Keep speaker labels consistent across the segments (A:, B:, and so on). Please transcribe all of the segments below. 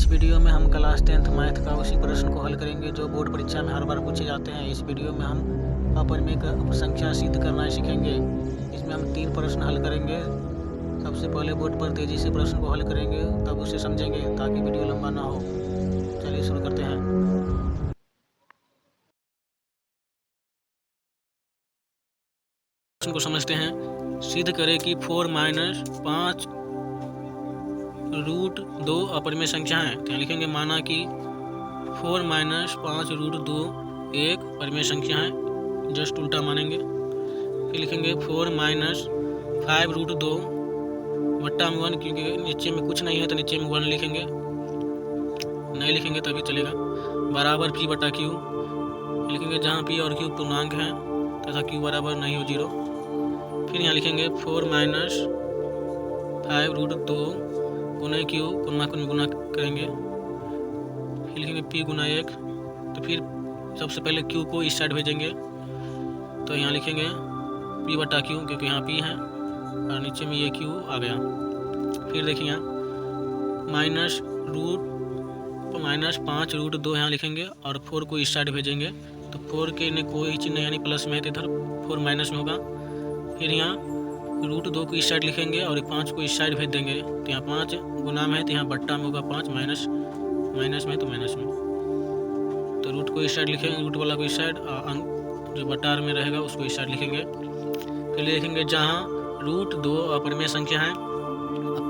A: Video में हम class 10th math का उसी प्रश्न को हल करेंगे जो बोर्ड परीक्षा में हर बार पूछे जाते हैं। इस वीडियो में हम अपरिमेय संख्या सिद्ध करना सीखेंगे। इसमें हम 3 प्रश्न हल करेंगे। सबसे पहले बोर्ड पर तेजी से प्रश्न को हल करेंगे, तब उसे समझेंगे ताकि वीडियो लंबा ना हो। चलिए शुरू करते हैं। प्रश्न को समझते हैं। सिद्ध करें कि 4 - 5 √2 अपरिमेय संख्या है। तो यहाँ लिखेंगे माना कि 4 - 5 √2 एक परिमेय संख्या है। जस्ट उल्टा मानेंगे। फिर लिखेंगे 4 - 5 √2 बट्टा में 1, क्योंकि नीचे में कुछ नहीं है तो नीचे में 1 लिखेंगे। नहीं लिखेंगे तभी चलेगा। बराबर p बटा q लिखेंगे, जहाँ p और q पूर्णांक हैं तथा q बराबर नहीं हो 0। फिर यहाँ लिखेंगे 4 - 5 √2 गुना q, कुन में गुना करेंगे। फिर लिखेंगे p गुना 1। तो फिर सबसे पहले q को इस साइड भेजेंगे, तो यहाँ लिखेंगे p बटा q, क्योंकि यहाँ p है और नीचे में ये q आ गया। फिर देखिए यहाँ -5 √2 यहाँ लिखेंगे और 4 को इस साइड भेजेंगे, तो 4 के ने कोई चिन्ह यानी प्लस में है तो इधर 4 माइनस में होगा। फिर यहाँ √2 को इस साइड लिखेंगे और 5 को इस साइड भेज देंगे, तो यहाँ 5 गुना में है तो यहाँ बट्टा में होगा 5, माइनस में तो माइनस में। तो रूट को इस साइड लिखेंगे, रूट वाला को इस साइड, अंक जो बटार में रहेगा उसको इस साइड लिखेंगे। फिर लिखेंगे जहाँ √2 अपरिमेय संख्या है,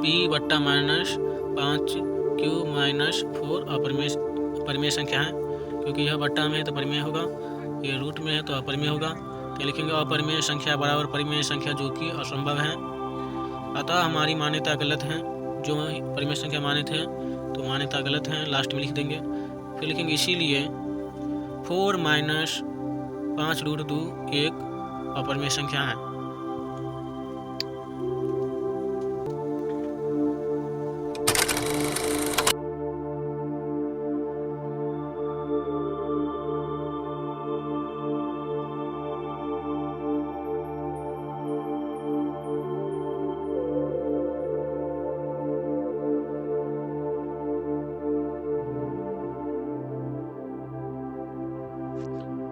A: p बट्टा -5q - 4 अपरिमेय संख्या है, क्योंकि यह बट्टा में है तो परिमेय होगा, ये रूट में है तो अपरिमेय होगा। तो लिखेंगे अपरिमेय संख्या बराबर परिमेय संख्या जो कि असंभव है। अतः हमारी मान्यता गलत है। जो परिमेय संख्या माने थे तो मान्यता गलत है, लास्ट में लिख देंगे। फिर लिखेंगे इसीलिए 4 - 5 √2 एक अपरिमेय संख्या है।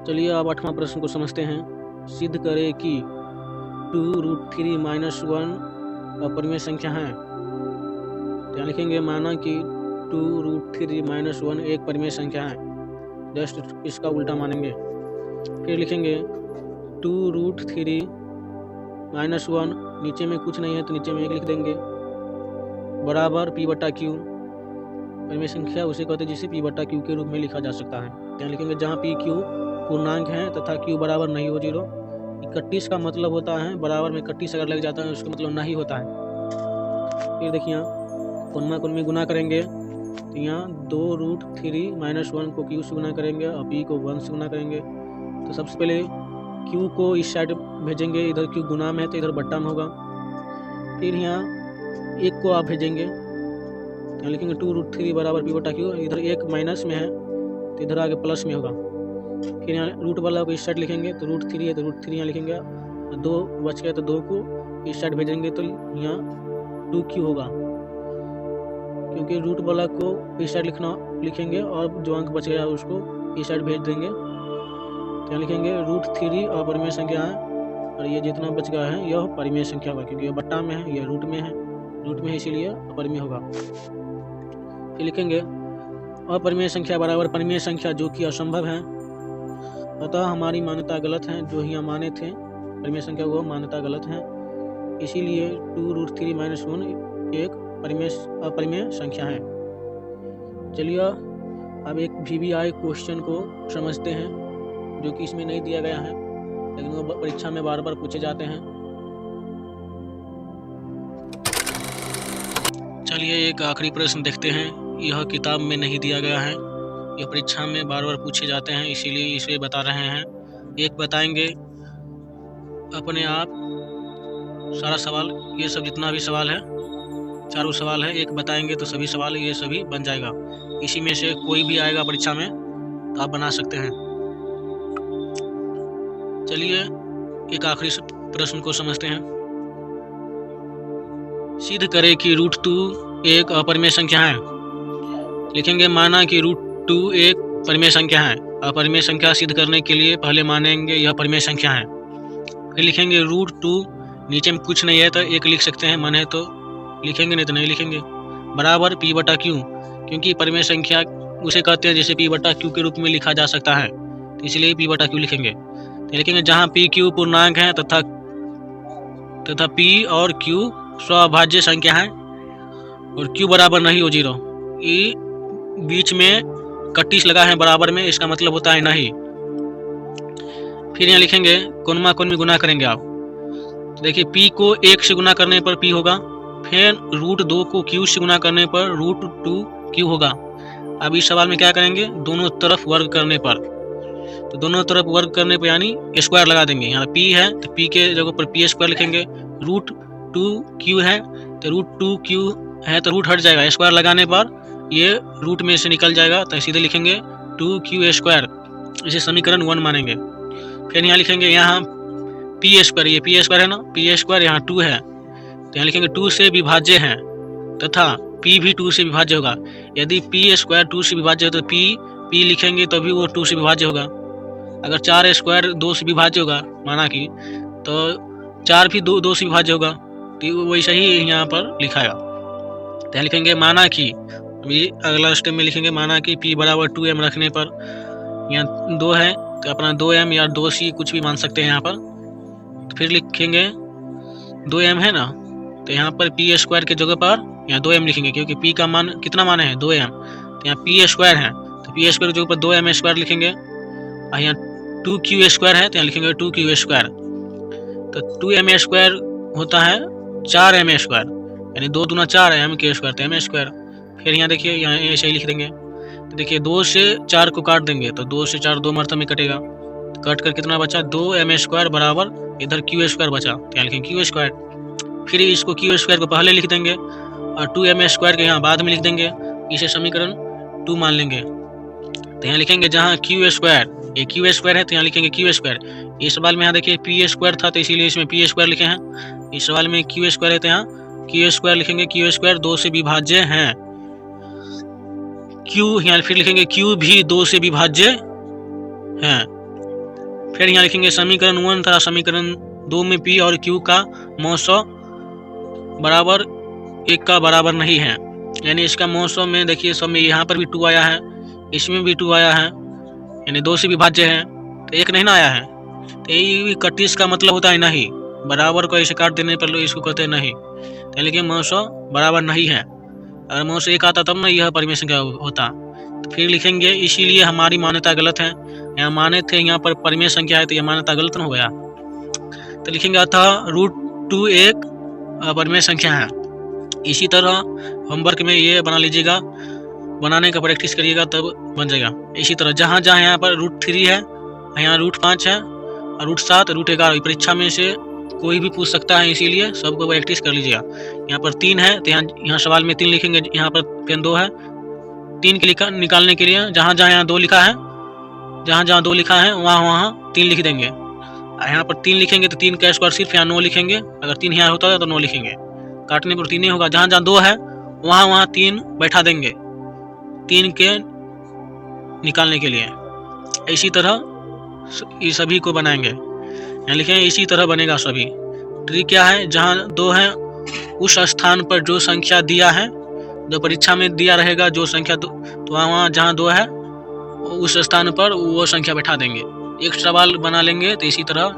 A: चलिए अब 8वां प्रश्न को समझते हैं। सिद्ध करें कि 2√3 - 1 अपरिमेय संख्या है। तो यहाँ लिखेंगे माना कि 2√3 - 1 एक परिमेय संख्या है। जस्ट इसका उल्टा मानेंगे। फिर लिखेंगे 2√3 - 1, नीचे में कुछ नहीं है तो नीचे में 1 लिख देंगे, बराबर p बटा q। परिमेय संख्या उसे कहते हैं जिसे p बटा q के रूप में लिखा जा सकता है। यहाँ लिखेंगे जहाँ p q पूर्णांक है तथा q बराबर नहीं हो 0। 31 का मतलब होता है बराबर में 31 अगर लग जाता है उसका मतलब नहीं होता है। फिर देखिए यहाँ कुन में गुना करेंगे, तो यहाँ 2√3 - 1 को q से गुना करेंगे और p को 1 से गुना करेंगे। तो सबसे पहले q को इस साइड भेजेंगे, इधर q गुना में है तो इधर बट्टा में होगा। फिर यहाँ 1 को आप भेजेंगे, तो यहाँ लिखेंगे 2√3 बराबर p बटा q, इधर 1 माइनस में है तो इधर आगे प्लस में होगा। फिर यहाँ रूट वाला को इस साइड लिखेंगे, तो √3 है तो √3 यहाँ लिखेंगे, 2 बच गया तो 2 को इस साइड भेजेंगे तो यहाँ 2q होगा, क्योंकि रूट वाला को इस साइड लिखेंगे और जो अंक बच गया उसको इस साइड भेज देंगे। तो यहाँ लिखेंगे √3 अपरिमेय संख्या है और ये जितना बच गया है यह परिमेय संख्या होगा, क्योंकि यह बट्टा में है, यह रूट में है इसीलिए अपरिमेय होगा। फिर लिखेंगे अपरिमेय संख्या बराबर परिमेय संख्या जो कि असंभव है। अतः हमारी मान्यता गलत है। जो यहाँ माने थे परिमेय संख्या वो मान्यता गलत है, इसीलिए 2√3 - 1 एक अपरिमेय संख्या है। चलिए अब एक VBI क्वेश्चन को समझते हैं, जो कि इसमें नहीं दिया गया है लेकिन वो परीक्षा में बार बार पूछे जाते हैं। चलिए एक आखिरी प्रश्न देखते हैं। यह किताब में नहीं दिया गया है, ये परीक्षा में बार बार पूछे जाते हैं, इसीलिए इसे बता रहे हैं। एक बताएंगे अपने आप सारा सवाल, ये सब जितना भी सवाल है, चारों सवाल है, एक बताएंगे तो सभी सवाल ये सभी बन जाएगा। इसी में से कोई भी आएगा परीक्षा में तो आप बना सकते हैं। चलिए एक आखिरी प्रश्न को समझते हैं। सिद्ध करें कि √2 एक अपरिमेय संख्या है। लिखेंगे माना कि √2 एक परिमेय संख्या है। अपरिमेय संख्या सिद्ध करने के लिए पहले मानेंगे यह परिमेय संख्या है। फिर लिखेंगे √2, नीचे में कुछ नहीं है तो एक लिख सकते हैं, मन है तो लिखेंगे, नहीं तो नहीं लिखेंगे, बराबर p/q, क्योंकि परिमेय संख्या उसे कहते हैं जिसे p/q के रूप में लिखा जा सकता है, तो इसलिए p/q लिखेंगे। तो लिखेंगे जहाँ p q पूर्णांक है तथा p और q स्वाभाज्य संख्या है और q बराबर नहीं हो 0, ये बीच में कटिस लगा है बराबर में, इसका मतलब होता है नहीं। फिर यहाँ लिखेंगे कोनमा कोन में गुना करेंगे आप, तो देखिए p को 1 से गुना करने पर p होगा, फिर √2 को q से गुना करने पर √2q होगा। अब इस सवाल में क्या करेंगे, दोनों तरफ वर्ग करने पर, तो दोनों तरफ वर्ग करने पर यानी स्क्वायर लगा देंगे। यहाँ p है तो p के जगह पर p² लिखेंगे, √2q है तो √2q है तो रूट हट जाएगा, स्क्वायर लगाने पर ये रूट में से निकल जाएगा, तो सीधे लिखेंगे 2q², इसे समीकरण 1 मानेंगे। फिर यहाँ लिखेंगे यहाँ p², ये p² है ना, p² यहाँ 2 है तो यहाँ लिखेंगे 2 से विभाज्य है तथा p भी 2 से विभाज्य होगा। यदि p² 2 से विभाज्य हो तो p लिखेंगे तो भी वो 2 से विभाज्य होगा। अगर 4² 2 से विभाज्य होगा माना कि, तो 4 भी 2 से विभाज्य होगा, तो वैसे ही यहाँ पर लिखाएगा। तो यहाँ लिखेंगे माना कि, अभी अगला स्टेप में लिखेंगे माना कि p बराबर 2m रखने पर, यहाँ 2 है तो अपना 2m या 2c कुछ भी मान सकते हैं यहाँ पर। तो फिर लिखेंगे 2m है ना, तो यहाँ पर p² के जगह पर यहाँ 2m लिखेंगे, क्योंकि p का मान कितना मान है 2m, तो यहाँ p² है तो p² के जगह पर 2m² लिखेंगे। और यहाँ 2q² है तो यहाँ लिखेंगे 2q², तो 2m² होता है 4m², यानी 2 दूना 4 है, m² तो m²। फिर यहाँ देखिए यहाँ ऐसे ही लिख देंगे, तो देखिए 2 से 4 को काट देंगे तो 2 से 4 2 मरतबे में कटेगा, तो कट कर कितना बचा 2m² बराबर इधर q² बचा, तो यहाँ लिखेंगे q²। फिर इसको q² को पहले लिख देंगे और 2m² के यहाँ बाद में लिख देंगे, इसे समीकरण 2 मान लेंगे। तो यहाँ लिखेंगे जहाँ q², ये q² है तो यहाँ लिखेंगे q²। इस सवाल में यहाँ देखिए p² था तो इसीलिए इसमें p² लिखे हैं, इस सवाल में q² है तो यहाँ q² लिखेंगे, q² 2 से विभाज्य है। q यहाँ फिर लिखेंगे q भी 2 से विभाज्य है। फिर यहाँ लिखेंगे समीकरण 1 तथा समीकरण 2 में p और q का मौसो बराबर 1 का बराबर नहीं है, यानी इसका मौसो में देखिए सब में यहाँ पर भी 2 आया है, इसमें भी 2 आया है, यानी 2 से विभाज्य है तो 1 नहीं ना आया है, तो ये कटिस का मतलब होता है नहीं, बराबर को ऐसे काट देने पर इसको कहते हैं नहीं, तो लेकिन मौसो बराबर नहीं है। अगर मौसो 1 आता तब ना यह परिमेय संख्या होता। तो फिर लिखेंगे इसीलिए हमारी मान्यता गलत है, यहाँ माने थे यहाँ पर परिमेय संख्या है तो यह मान्यता गलत न हो गया। तो लिखेंगे अतः √2 एक परिमेय संख्या है। इसी तरह होमवर्क में ये बना लीजिएगा, बनाने का प्रैक्टिस करिएगा तब बन जाएगा। इसी तरह जहाँ जहाँ यहाँ पर √3 है, यहाँ √5 है और √7 √11 परीक्षा में से कोई भी पूछ सकता है, इसीलिए सबको प्रैक्टिस कर लीजिएगा। यहाँ पर 3 है तो यहाँ सवाल में 3 लिखेंगे, यहाँ पर पेन 2 है, 3 के निकालने के लिए जहाँ जहाँ यहाँ 2 लिखा है, जहाँ जहाँ 2 लिखा है वहाँ 3 लिख देंगे। यहाँ पर 3 लिखेंगे तो 3 का स्क्वायर सिर्फ यहाँ 9 लिखेंगे, अगर 3 यहाँ होता है तो 9 लिखेंगे, काटने पर 3 ही होगा। जहाँ जहाँ 2 है वहाँ 3 बैठा देंगे 3 के निकालने के लिए। इसी तरह ये सभी को बनाएंगे, यहाँ लिखेंगे इसी तरह बनेगा सभी। ट्रिक क्या है, जहाँ 2 है उस स्थान पर जो संख्या दिया है, जो परीक्षा में दिया रहेगा जो संख्या, तो वहाँ जहाँ 2 है उस स्थान पर वो संख्या बैठा देंगे। एक सवाल बना लेंगे, तो इसी तरह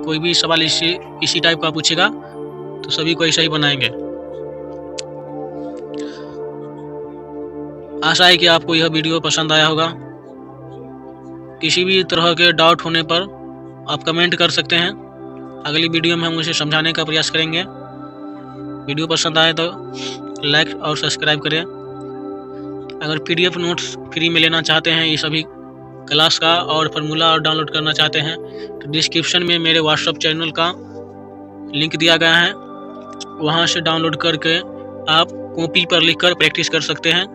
A: कोई भी सवाल इसी टाइप का पूछेगा तो सभी को ऐसा ही बनाएंगे। आशा है कि आपको यह वीडियो पसंद आया होगा। किसी भी तरह के डाउट होने पर आप कमेंट कर सकते हैं, अगली वीडियो में हम उसे समझाने का प्रयास करेंगे। वीडियो पसंद आए तो लाइक और सब्सक्राइब करें। अगर PDF नोट्स फ्री में लेना चाहते हैं ये सभी क्लास का और फार्मूला और डाउनलोड करना चाहते हैं तो डिस्क्रिप्शन में मेरे व्हाट्सएप चैनल का लिंक दिया गया है, वहां से डाउनलोड करके आप कॉपी पर लिखकर प्रैक्टिस कर सकते हैं।